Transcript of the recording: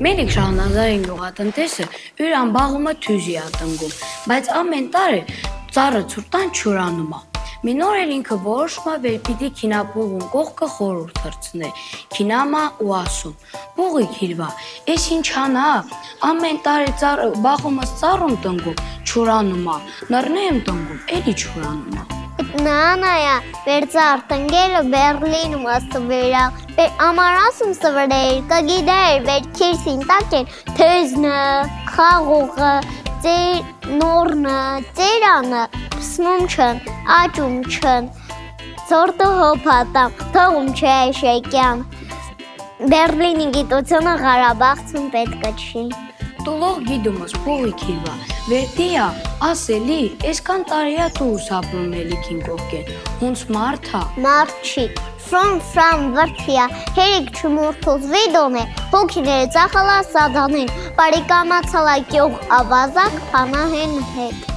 Մելիք Շահնազարին գյուղատնտեսը իր ամբաղումը թյուզի է տնկում, բայց ամեն տարի ծառը ցուրտան չուրանում է։ Մի նոր էլ ինքը որոշում է վեր պիտի քինապուղուն կողքը խորհուրդ հրցնե, քինամա ու ասում, պուղի քիրվա, ես ինչ անա, ամեն տարի բաղումս ծառում տնկում, չուրանում է, նռնե եմ տնկում, էլի չուրանում է։ Նանայա, վերցար տնկելը Բերլինում աստվերա, ամարասում սվրեր, կգիդեր, վերքերսին տակեն, թեզնը, խաղողը, նորնը, ծերանը, պսնում չն, աճում չն, ծորդը հոպատամ, թողում չէ շեկյան, Բերլինի գիտությունը Ղարաբաղցում պետք չի։ Տուլող գիդումս պուղի քիրվա, վերդիա, ասելի, եսքան տարիա դու սապրում էլիքին կողքեն, հունց մարդա։ Մարդ չի, ֆրոմ վրդիա, հերիք չմուրթուզ վիդոն է, հոգիները ծախալա սադանին, պարիկամացալա կյող ավազակ պանահեն հետ։